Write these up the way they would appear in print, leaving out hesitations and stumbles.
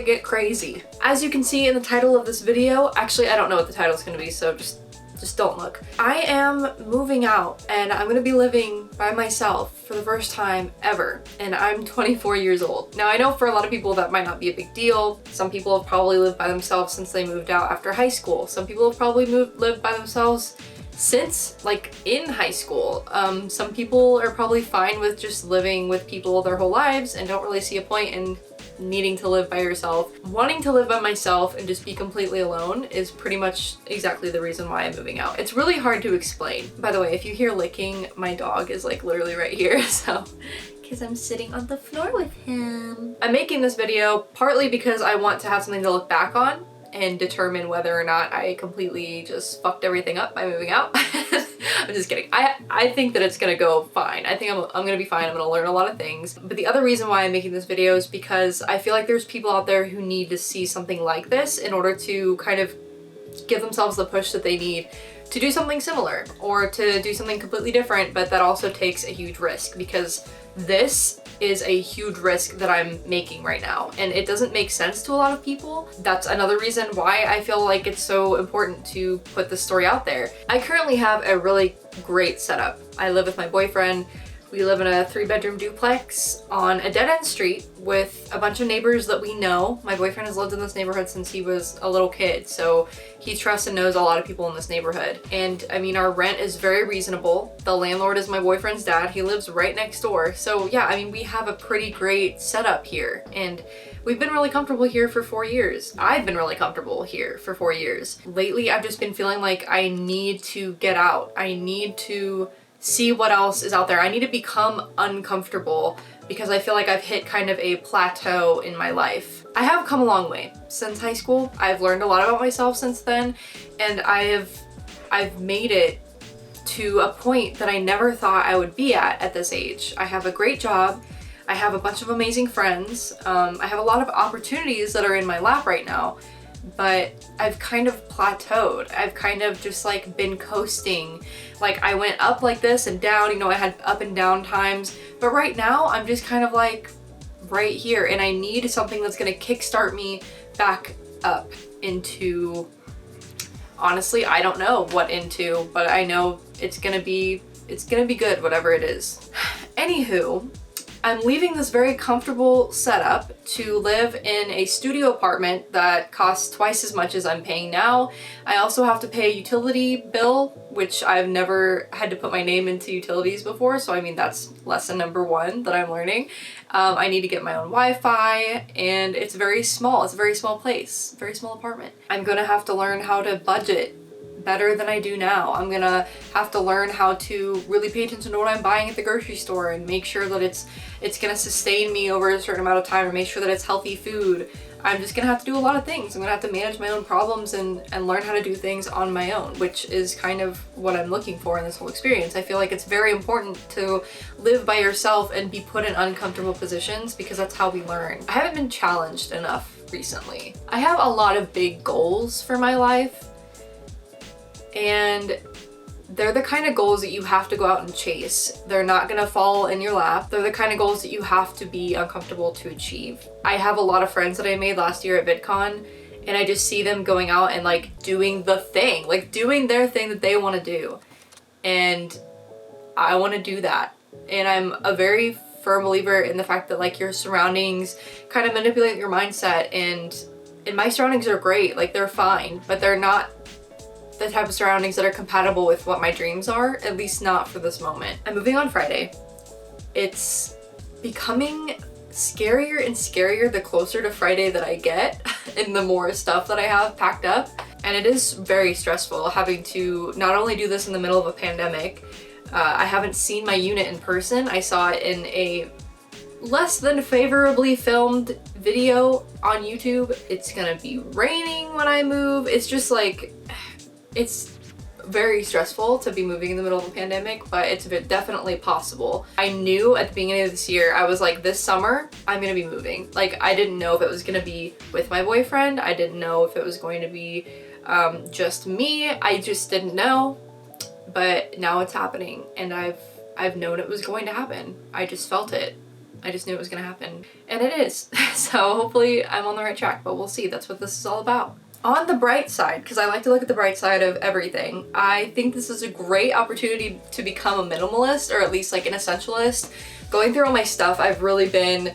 to get crazy. As you can see in the title of this video, actually I don't know what the title is going to be, so just don't look. I am moving out and I'm gonna be living by myself for the first time ever, and I'm 24 years old. Now I know for a lot of people that might not be a big deal. Some people have probably lived by themselves since they moved out after high school. Some people have probably lived by themselves since like in high school. Some people are probably fine with just living with people their whole lives and don't really see a point in needing to live by yourself. Wanting to live by myself and just be completely alone is pretty much exactly the reason why I'm moving out. It's really hard to explain. By the way, if you hear licking, my dog is like literally right here, so because I'm sitting on the floor with him. I'm making this video partly because I want to have something to look back on and determine whether or not I completely just fucked everything up by moving out. I'm just kidding. I think that it's gonna go fine. I think I'm gonna be fine. I'm gonna learn a lot of things. But the other reason why I'm making this video is because I feel like there's people out there who need to see something like this in order to kind of give themselves the push that they need to do something similar or to do something completely different, but that also takes a huge risk, because this is a huge risk that I'm making right now and it doesn't make sense to a lot of people. That's another reason why I feel like it's so important to put this story out there. I currently have a really great setup. I live with my boyfriend. We live in a 3-bedroom duplex on a dead-end street with a bunch of neighbors that we know. My boyfriend has lived in this neighborhood since he was a little kid, so he trusts and knows a lot of people in this neighborhood. And I mean, our rent is very reasonable. The landlord is my boyfriend's dad. He lives right next door. So yeah, I mean, we have a pretty great setup here, and we've been really comfortable here for 4 years. I've been really comfortable here for 4 years. Lately, I've just been feeling like I need to get out. I need to see what else is out there. I need to become uncomfortable because I feel like I've hit kind of a plateau in my life. I have come a long way since high school. I've learned a lot about myself since then, and I've made it to a point that I never thought I would be at this age. I have a great job. I have a bunch of amazing friends. I have a lot of opportunities that are in my lap right now, but I've kind of plateaued. I've kind of just like been coasting. Like I went up like this and down, you know, I had up and down times, but right now I'm just kind of like right here, and I need something that's gonna kickstart me back up into, honestly, I don't know what into, but I know it's gonna be good, whatever it is. Anywho, I'm leaving this very comfortable setup to live in a studio apartment that costs twice as much as I'm paying now. I also have to pay a utility bill, which I've never had to put my name into utilities before, so I mean that's lesson number 1 that I'm learning. I need to get my own Wi-Fi, and it's very small. It's a very small place, very small apartment. I'm gonna have to learn how to budget better than I do now. I'm gonna have to learn how to really pay attention to what I'm buying at the grocery store and make sure that it's gonna sustain me over a certain amount of time, and make sure that it's healthy food. I'm just gonna have to do a lot of things. I'm gonna have to manage my own problems and learn how to do things on my own, which is kind of what I'm looking for in this whole experience. I feel like it's very important to live by yourself and be put in uncomfortable positions, because that's how we learn. I haven't been challenged enough recently. I have a lot of big goals for my life, and they're the kind of goals that you have to go out and chase. They're not gonna fall in your lap. They're the kind of goals that you have to be uncomfortable to achieve. I have a lot of friends that I made last year at VidCon, and I just see them going out and like doing the thing, like doing their thing that they want to do. And I want to do that. And I'm a very firm believer in the fact that like your surroundings kind of manipulate your mindset, and my surroundings are great, like they're fine, but they're not the type of surroundings that are compatible with what my dreams are, at least not for this moment. I'm moving on Friday. It's becoming scarier and scarier the closer to Friday that I get and the more stuff that I have packed up. And it is very stressful having to not only do this in the middle of a pandemic. I haven't seen my unit in person. I saw it in a less than favorably filmed video on YouTube. It's gonna be raining when I move. It's just like, it's very stressful to be moving in the middle of a pandemic, but it's definitely possible. I knew at the beginning of this year, I was like, this summer, I'm gonna be moving. Like, I didn't know if it was gonna be with my boyfriend. I didn't know if it was going to be just me. I just didn't know, but now it's happening, and I've known it was going to happen. I just felt it. I just knew it was gonna happen. And it is. So hopefully I'm on the right track, but we'll see. That's what this is all about. On the bright side, because I like to look at the bright side of everything, I think this is a great opportunity to become a minimalist, or at least like an essentialist. Going through all my stuff, I've really been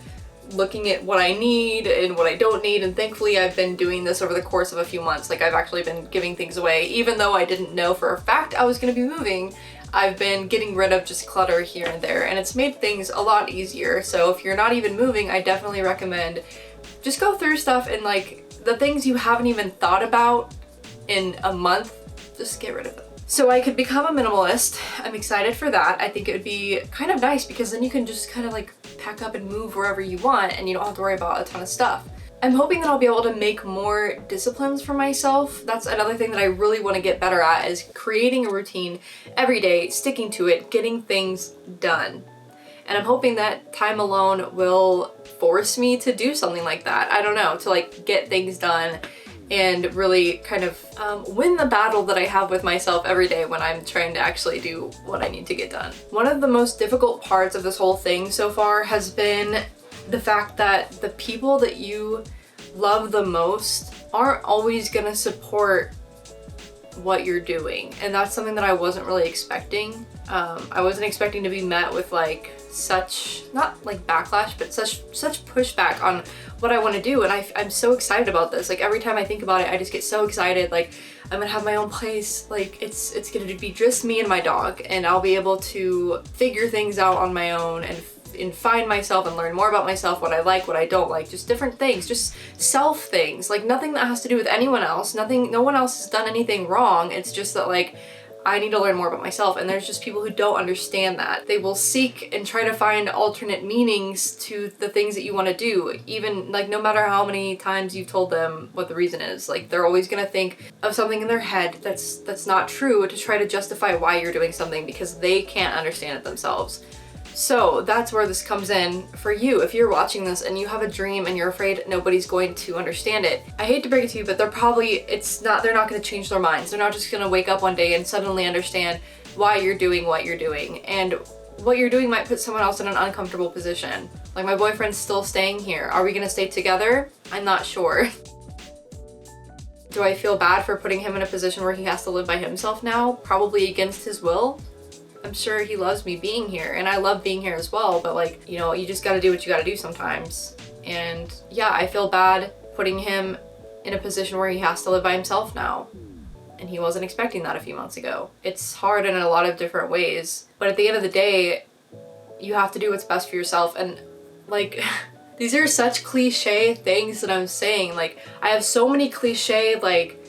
looking at what I need and what I don't need, and thankfully I've been doing this over the course of a few months. Like, I've actually been giving things away. Even though I didn't know for a fact I was gonna be moving, I've been getting rid of just clutter here and there, and it's made things a lot easier. So if you're not even moving, I definitely recommend just go through stuff, and like the things you haven't even thought about in a month, just get rid of them. So I could become a minimalist. I'm excited for that. I think it would be kind of nice because then you can just kind of like pack up and move wherever you want, and you don't have to worry about a ton of stuff. I'm hoping that I'll be able to make more disciplines for myself. That's another thing that I really want to get better at, is creating a routine every day, sticking to it, getting things done. And I'm hoping that time alone will force me to do something like that. I don't know, to like get things done and really kind of win the battle that I have with myself every day when I'm trying to actually do what I need to get done. One of the most difficult parts of this whole thing so far has been the fact that the people that you love the most aren't always gonna support what you're doing. And that's something that I wasn't really expecting. I wasn't expecting to be met with like such, not like backlash, but such pushback on what I want to do. And I'm so excited about this. Like, every time I think about it, I just get so excited. Like, I'm gonna have my own place. Like, it's gonna be just me and my dog, and I'll be able to figure things out on my own and find myself and learn more about myself, what I like, what I don't like, just different things, just self things, like nothing that has to do with anyone else. No one else has done anything wrong. It's just that like I need to learn more about myself, and there's just people who don't understand that. They will seek and try to find alternate meanings to the things that you want to do, even like no matter how many times you've told them what the reason is. Like, they're always gonna think of something in their head that's not true to try to justify why you're doing something, because they can't understand it themselves. So that's where this comes in for you. If you're watching this and you have a dream and you're afraid nobody's going to understand it, I hate to break it to you, but they're not gonna change their minds. They're not just gonna wake up one day and suddenly understand why you're doing what you're doing. And what you're doing might put someone else in an uncomfortable position. Like, my boyfriend's still staying here. Are we gonna stay together? I'm not sure. Do I feel bad for putting him in a position where he has to live by himself now? Probably against his will. I'm sure he loves me being here, and I love being here as well, but like, you know, you just gotta do what you gotta do sometimes. And yeah, I feel bad putting him in a position where he has to live by himself now. And he wasn't expecting that a few months ago. It's hard in a lot of different ways, but at the end of the day, you have to do what's best for yourself. And like, these are such cliche things that I'm saying. Like, I have so many cliche like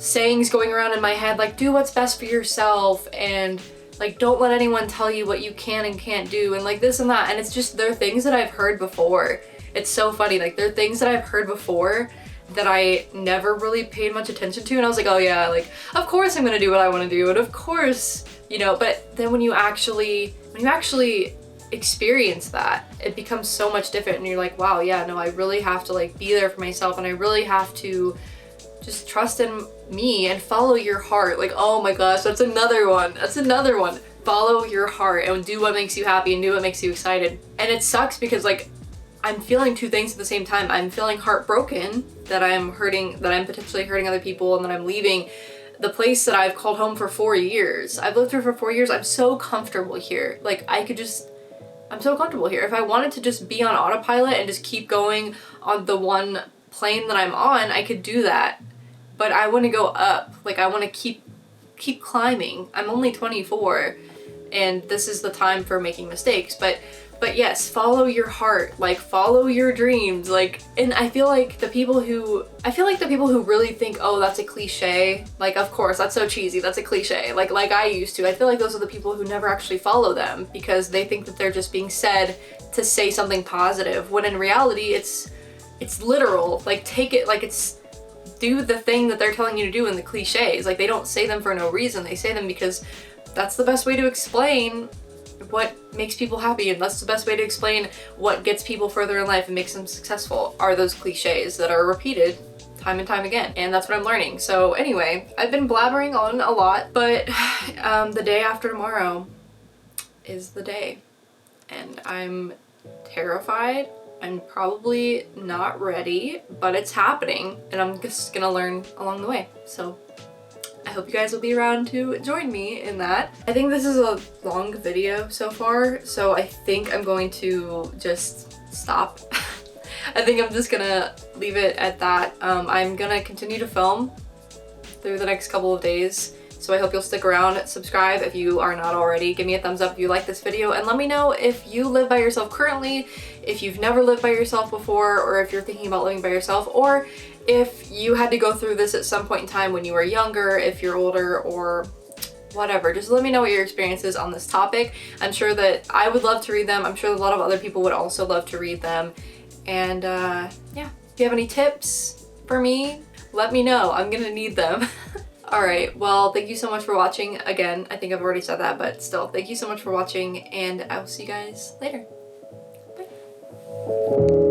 sayings going around in my head, like do what's best for yourself, and like don't let anyone tell you what you can and can't do, and like this and that. And it's just, they're things that I've heard before. It's so funny, like they're things that I've heard before that I never really paid much attention to, and I was like, oh yeah, like of course I'm gonna do what I want to do, and of course, you know. But then when you actually experience that, it becomes so much different, and you're like, wow, yeah, no, I really have to like be there for myself, and I really have to just trust in me and follow your heart. Like, oh my gosh, that's another one. Follow your heart and do what makes you happy and do what makes you excited. And it sucks because like I'm feeling two things at the same time. I'm feeling heartbroken that I'm potentially hurting other people, and that I'm leaving the place that I've called home for 4 years. I've lived here for 4 years. I'm so comfortable here. Like, I'm so comfortable here. If I wanted to just be on autopilot and just keep going on the one plane that I'm on, I could do that. But I want to go up. Like, I want to keep climbing. I'm only 24, and this is the time for making mistakes. But yes, follow your heart. Like, follow your dreams. Like, and I feel like the people who really think, oh, that's a cliche. Like, of course, that's so cheesy. That's a cliche. Like I used to. I feel like those are the people who never actually follow them, because they think that they're just being said to say something positive, when in reality it's literal. Like, take it like it's, do the thing that they're telling you to do in the cliches. Like, they don't say them for no reason. They say them because that's the best way to explain what makes people happy, and that's the best way to explain what gets people further in life and makes them successful, are those cliches that are repeated time and time again. And that's what I'm learning. So anyway, I've been blabbering on a lot, but the day after tomorrow is the day, and I'm terrified. I'm probably not ready, but it's happening and I'm just gonna learn along the way. So I hope you guys will be around to join me in that. I think this is a long video so far, so I think I'm going to just stop. I think I'm just gonna leave it at that. I'm gonna continue to film through the next couple of days, so I hope you'll stick around. Subscribe if you are not already. Give me a thumbs up if you like this video, and let me know if you live by yourself currently, if you've never lived by yourself before, or if you're thinking about living by yourself, or if you had to go through this at some point in time when you were younger, if you're older, or whatever. Just let me know what your experience is on this topic. I'm sure that I would love to read them. I'm sure a lot of other people would also love to read them. And yeah, if you have any tips for me, let me know. I'm gonna need them. Alright, well, thank you so much for watching. Again, I think I've already said that, but still, thank you so much for watching, and I will see you guys later. Bye.